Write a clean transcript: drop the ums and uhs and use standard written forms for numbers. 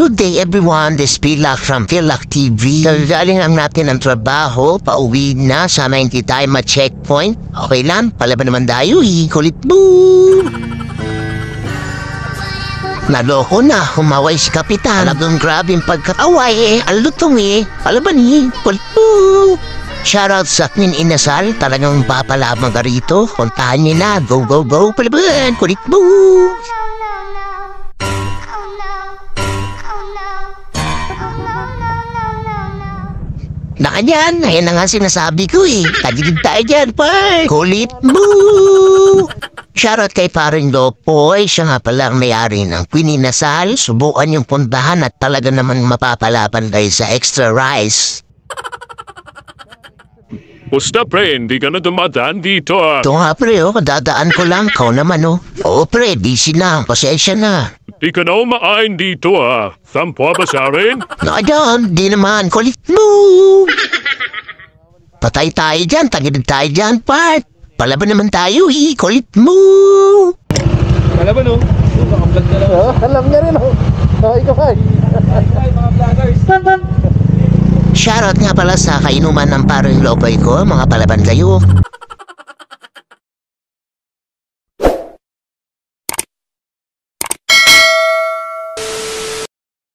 Good day everyone, this is Pilak from Pilak TV. Kagaling lang natin ang trabaho, pauwi na, sana hindi tayo ma-checkpoint. Okay lang, palaban naman tayo kulit boo! Naloko na, humaway si Kapitan. Talagang grabe yung pagkataway alutong palaban kulit boo! Shoutout sa Queen Inasal, talagang papalabang ka rito. Puntahan niyo na, go go go, palaban, kulit boo! Nakanyan, ayan na nga sinasabi ko Tagilid tayo dyan, par! Kulit boo! Shoutout kay paring Lopoy, siya nga pala ang may-ari ng Queen Inasal. Subukan yung puntahan at talaga naman mapapalaban kayo sa extra rice. Basta pre, hindi ka na dumadaan dito Ito nga pre, dadaan ko lang. Kau naman Oo pre, busy na. Pasensya na. Di ka na umakain dito Sampo ba sa rin? Nakadyan, di naman. Kulit mo! Patay tayo dyan, tagilid tayo dyan, part. Palaban naman tayo kulit mo! Palaban naka-vlog na lang. Alam niya rin ikaw ay. Mga vloggers. Shoutout nga pala sa kainuman ng paring Lopoy ko, mga palaban kayo.